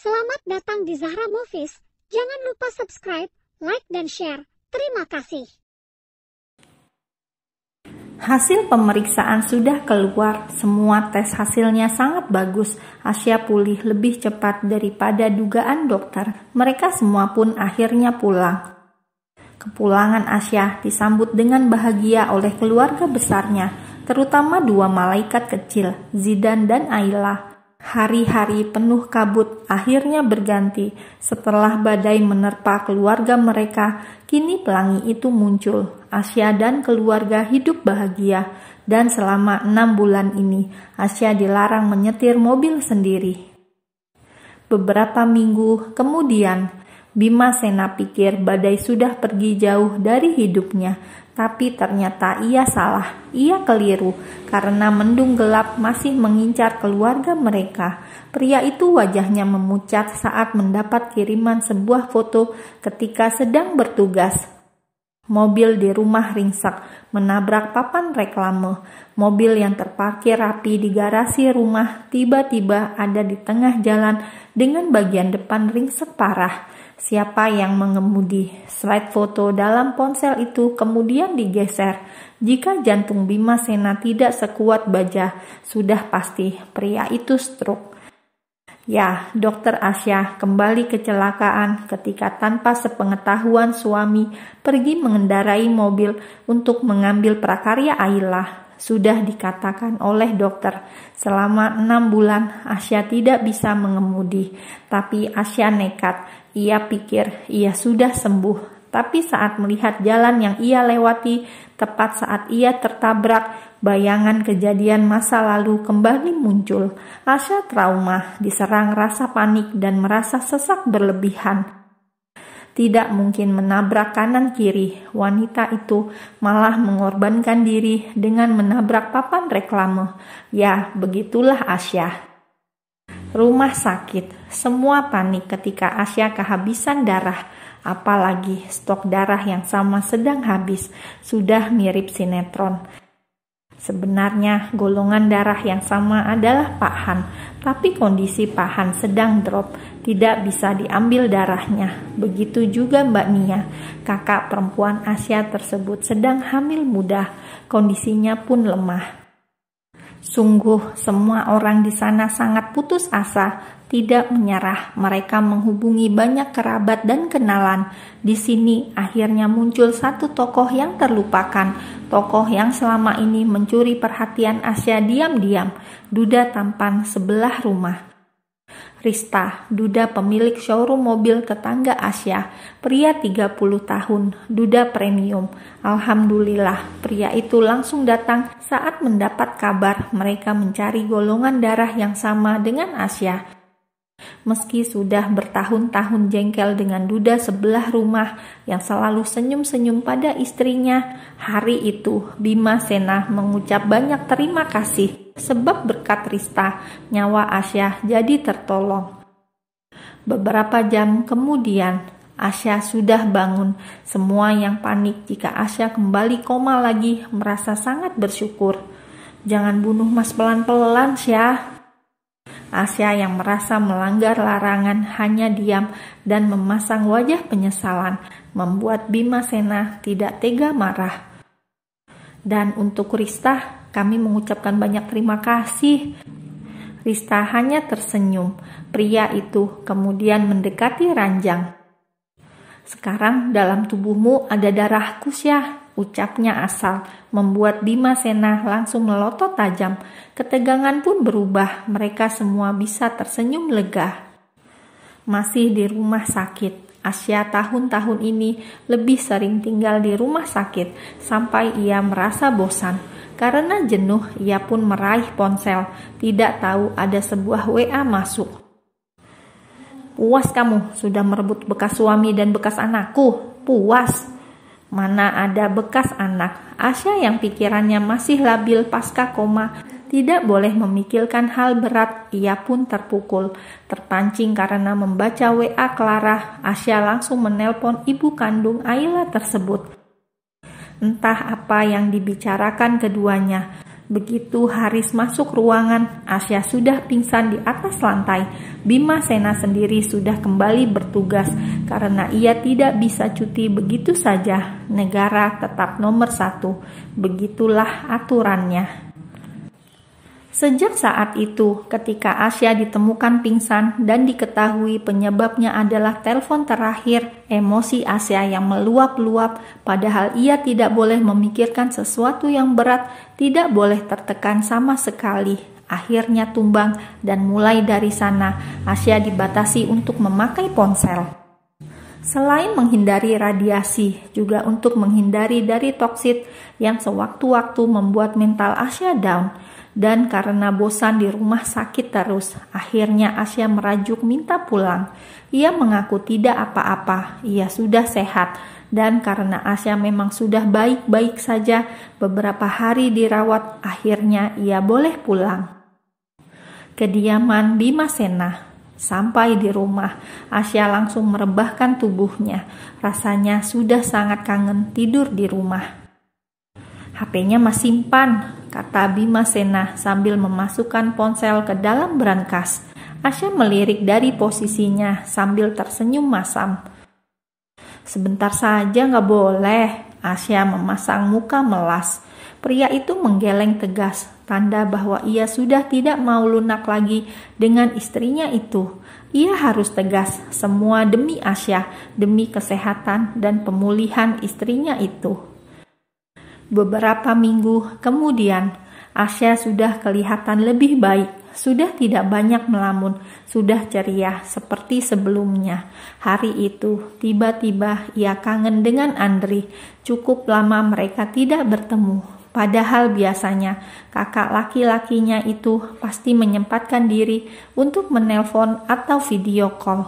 Selamat datang di Zahra Movies. Jangan lupa subscribe, like, dan share. Terima kasih. Hasil pemeriksaan sudah keluar. Semua tes hasilnya sangat bagus. Asya pulih lebih cepat daripada dugaan dokter. Mereka semua pun akhirnya pulang. Kepulangan Asya disambut dengan bahagia oleh keluarga besarnya, terutama dua malaikat kecil, Zidan dan Ayla. Hari-hari penuh kabut akhirnya berganti. Setelah badai menerpa keluarga mereka, kini pelangi itu muncul. Asya dan keluarga hidup bahagia. Dan selama 6 bulan ini, Asya dilarang menyetir mobil sendiri. Beberapa minggu kemudian, Bima Sena pikir badai sudah pergi jauh dari hidupnya. Tapi ternyata ia salah, ia keliru karena mendung gelap masih mengincar keluarga mereka. Pria itu wajahnya memucat saat mendapat kiriman sebuah foto ketika sedang bertugas. Mobil di rumah ringsek, menabrak papan reklame. Mobil yang terparkir rapi di garasi rumah tiba-tiba ada di tengah jalan dengan bagian depan ringsek parah. Siapa yang mengemudi? Slide foto dalam ponsel itu kemudian digeser. Jika jantung Bima Sena tidak sekuat baja, sudah pasti pria itu stroke. Ya, Dokter Asya kembali kecelakaan ketika tanpa sepengetahuan suami pergi mengendarai mobil untuk mengambil prakarya Ayla. Sudah dikatakan oleh dokter, selama 6 bulan Asya tidak bisa mengemudi, tapi Asya nekat. Ia pikir ia sudah sembuh, tapi saat melihat jalan yang ia lewati, tepat saat ia tertabrak, bayangan kejadian masa lalu kembali muncul. Asya trauma, diserang rasa panik dan merasa sesak berlebihan. Tidak mungkin menabrak kanan kiri. Wanita itu malah mengorbankan diri dengan menabrak papan reklame. Ya, begitulah Asya. Rumah sakit, semua panik ketika Asya kehabisan darah. Apalagi stok darah yang sama sedang habis, sudah mirip sinetron. Sebenarnya golongan darah yang sama adalah Pak Han, tapi kondisi Pak Han sedang drop, tidak bisa diambil darahnya. Begitu juga Mbak Nia, kakak perempuan Asya tersebut sedang hamil muda, kondisinya pun lemah. Sungguh semua orang di sana sangat putus asa, tidak menyerah. Mereka menghubungi banyak kerabat dan kenalan. Di sini akhirnya muncul satu tokoh yang terlupakan, tokoh yang selama ini mencuri perhatian Asya diam-diam, duda tampan sebelah rumah. Rista, duda pemilik showroom mobil tetangga Asya, pria 30 tahun, duda premium. Alhamdulillah, pria itu langsung datang saat mendapat kabar mereka mencari golongan darah yang sama dengan Asya. Meski sudah bertahun-tahun jengkel dengan duda sebelah rumah yang selalu senyum-senyum pada istrinya, hari itu Bima Sena mengucap banyak terima kasih sebab berkat Rista, nyawa Asya jadi tertolong. Beberapa jam kemudian, Asya sudah bangun. Semua yang panik jika Asya kembali koma lagi merasa sangat bersyukur. Jangan bunuh Mas pelan-pelan, Syah. Asya yang merasa melanggar larangan hanya diam dan memasang wajah penyesalan, membuat Bima Sena tidak tega marah. Dan untuk Rista, kami mengucapkan banyak terima kasih. Rista hanya tersenyum. Pria itu kemudian mendekati ranjang. Sekarang dalam tubuhmu ada darahku, Syah, ucapnya asal, membuat Bima Sena langsung melotot tajam. Ketegangan pun berubah, mereka semua bisa tersenyum lega. Masih di rumah sakit, Asya tahun-tahun ini lebih sering tinggal di rumah sakit sampai ia merasa bosan. Karena jenuh, ia pun meraih ponsel, tidak tahu ada sebuah WA masuk. Puas kamu sudah merebut bekas suami dan bekas anakku? Puas? Mana ada bekas anak? Asya yang pikirannya masih labil pasca koma, tidak boleh memikirkan hal berat. Ia pun terpukul, terpancing karena membaca WA Clara. Asya langsung menelpon ibu kandung Ayla tersebut. Entah apa yang dibicarakan keduanya. Begitu Haris masuk ruangan, Asya sudah pingsan di atas lantai. Bima Sena sendiri sudah kembali bertugas karena ia tidak bisa cuti begitu saja. Negara tetap nomor 1. Begitulah aturannya. Sejak saat itu, ketika Asya ditemukan pingsan dan diketahui penyebabnya adalah telepon terakhir, emosi Asya yang meluap-luap, padahal ia tidak boleh memikirkan sesuatu yang berat, tidak boleh tertekan sama sekali. Akhirnya tumbang dan mulai dari sana, Asya dibatasi untuk memakai ponsel. Selain menghindari radiasi, juga untuk menghindari dari toksit yang sewaktu-waktu membuat mental Asya down. Dan karena bosan di rumah sakit terus, akhirnya Asya merajuk minta pulang. Ia mengaku tidak apa-apa, ia sudah sehat. Dan karena Asya memang sudah baik-baik saja, beberapa hari dirawat, akhirnya ia boleh pulang. Kediaman Bima Sena. Sampai di rumah, Asya langsung merebahkan tubuhnya. Rasanya sudah sangat kangen tidur di rumah. HP-nya masih simpan, kata Bima Sena sambil memasukkan ponsel ke dalam brankas. Asya melirik dari posisinya sambil tersenyum masam. Sebentar saja nggak boleh. Asya memasang muka melas. Pria itu menggeleng tegas, tanda bahwa ia sudah tidak mau lunak lagi dengan istrinya itu. Ia harus tegas, semua demi Asya, demi kesehatan dan pemulihan istrinya itu. Beberapa minggu kemudian, Asya sudah kelihatan lebih baik, sudah tidak banyak melamun, sudah ceria seperti sebelumnya. Hari itu, tiba-tiba ia kangen dengan Andri. Cukup lama mereka tidak bertemu. Padahal biasanya kakak laki-lakinya itu pasti menyempatkan diri untuk menelpon atau video call.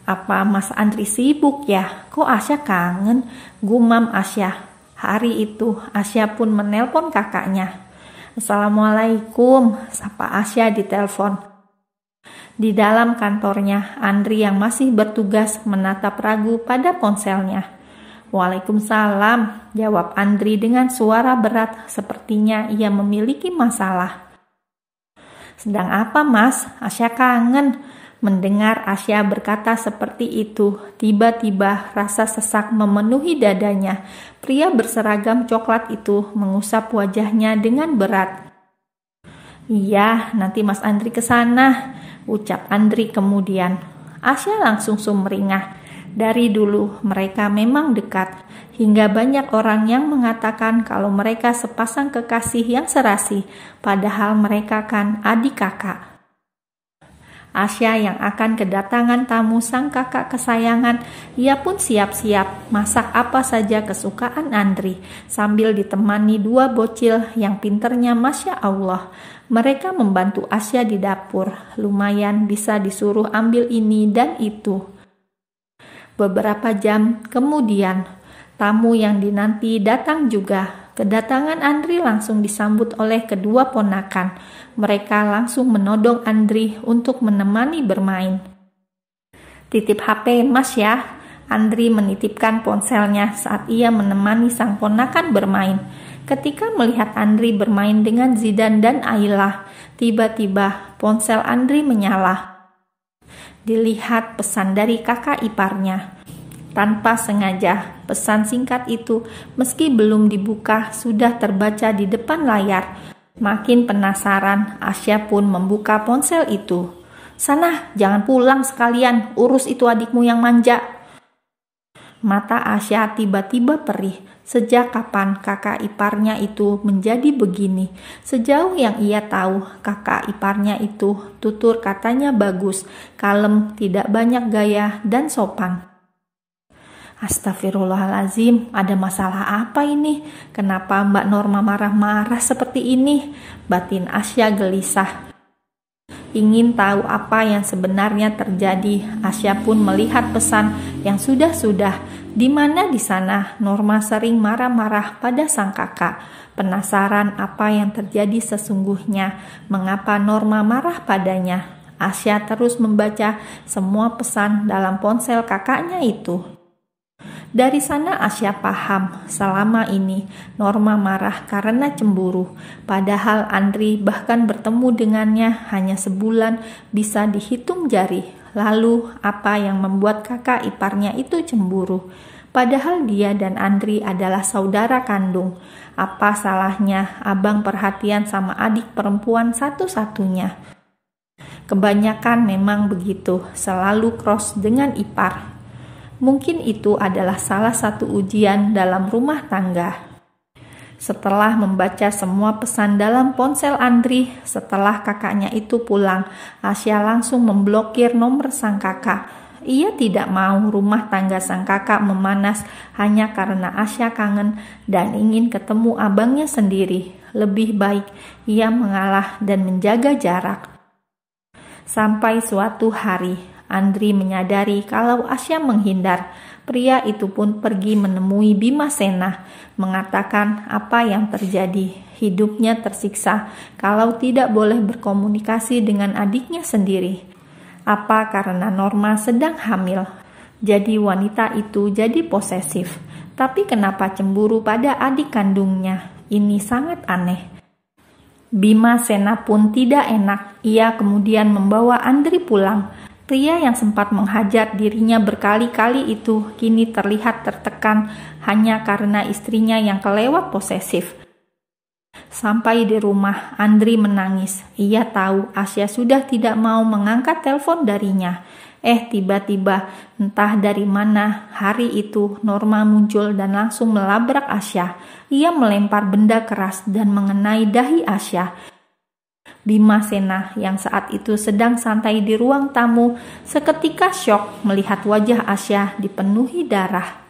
Apa Mas Andri sibuk ya? Kok Asya kangen? Gumam Asya. Hari itu Asya pun menelpon kakaknya. Assalamualaikum, sapa Asya di telepon. Di dalam kantornya, Andri yang masih bertugas menatap ragu pada ponselnya. Waalaikumsalam, jawab Andri dengan suara berat, sepertinya ia memiliki masalah. Sedang apa Mas? Asya kangen. Mendengar Asya berkata seperti itu, tiba-tiba rasa sesak memenuhi dadanya. Pria berseragam coklat itu mengusap wajahnya dengan berat. Iya, nanti Mas Andri ke sana, ucap Andri kemudian. Asya langsung sumringah. Dari dulu mereka memang dekat, hingga banyak orang yang mengatakan kalau mereka sepasang kekasih yang serasi, padahal mereka kan adik kakak. Asya yang akan kedatangan tamu sang kakak kesayangan, ia pun siap-siap masak apa saja kesukaan Andri, sambil ditemani dua bocil yang pinternya Masya Allah. Mereka membantu Asya di dapur, lumayan bisa disuruh ambil ini dan itu. Beberapa jam kemudian, tamu yang dinanti datang juga. Kedatangan Andri langsung disambut oleh kedua ponakan. Mereka langsung menodong Andri untuk menemani bermain. Titip HP Mas ya. Andri menitipkan ponselnya saat ia menemani sang ponakan bermain. Ketika melihat Andri bermain dengan Zidan dan Ayla, tiba-tiba ponsel Andri menyala. Dilihat pesan dari kakak iparnya. Tanpa sengaja, pesan singkat itu meski belum dibuka sudah terbaca di depan layar. Makin penasaran, Asya pun membuka ponsel itu. Sana, jangan pulang sekalian, urus itu adikmu yang manja. Mata Asya tiba-tiba perih. Sejak kapan kakak iparnya itu menjadi begini? Sejauh yang ia tahu, kakak iparnya itu tutur katanya bagus, kalem, tidak banyak gaya, dan sopan. Astagfirullahalazim, ada masalah apa ini? Kenapa Mbak Norma marah-marah seperti ini? Batin Asya gelisah. Ingin tahu apa yang sebenarnya terjadi, Asya pun melihat pesan yang sudah-sudah, di mana di sana Norma sering marah-marah pada sang kakak. Penasaran apa yang terjadi sesungguhnya, mengapa Norma marah padanya. Asya terus membaca semua pesan dalam ponsel kakaknya itu. Dari sana Asya paham selama ini Norma marah karena cemburu. Padahal Andri bahkan bertemu dengannya hanya sebulan bisa dihitung jari. Lalu apa yang membuat kakak iparnya itu cemburu? Padahal dia dan Andri adalah saudara kandung. Apa salahnya abang perhatian sama adik perempuan satu-satunya? Kebanyakan memang begitu, selalu cross dengan ipar. Mungkin itu adalah salah satu ujian dalam rumah tangga. Setelah membaca semua pesan dalam ponsel Andri, setelah kakaknya itu pulang, Asya langsung memblokir nomor sang kakak. Ia tidak mau rumah tangga sang kakak memanas hanya karena Asya kangen dan ingin ketemu abangnya sendiri. Lebih baik ia mengalah dan menjaga jarak. Sampai suatu hari, Andri menyadari kalau Asya menghindar. Pria itu pun pergi menemui Bima Sena, mengatakan apa yang terjadi. Hidupnya tersiksa kalau tidak boleh berkomunikasi dengan adiknya sendiri. Apa karena Norma sedang hamil? Jadi wanita itu jadi posesif. Tapi kenapa cemburu pada adik kandungnya? Ini sangat aneh. Bima Sena pun tidak enak. Ia kemudian membawa Andri pulang. Pria yang sempat menghajar dirinya berkali-kali itu kini terlihat tertekan hanya karena istrinya yang kelewat posesif. Sampai di rumah, Andri menangis. Ia tahu Asya sudah tidak mau mengangkat telepon darinya. Tiba-tiba, entah dari mana, hari itu Norma muncul dan langsung melabrak Asya. Ia melempar benda keras dan mengenai dahi Asya. Bima Sena yang saat itu sedang santai di ruang tamu seketika syok melihat wajah Asya dipenuhi darah.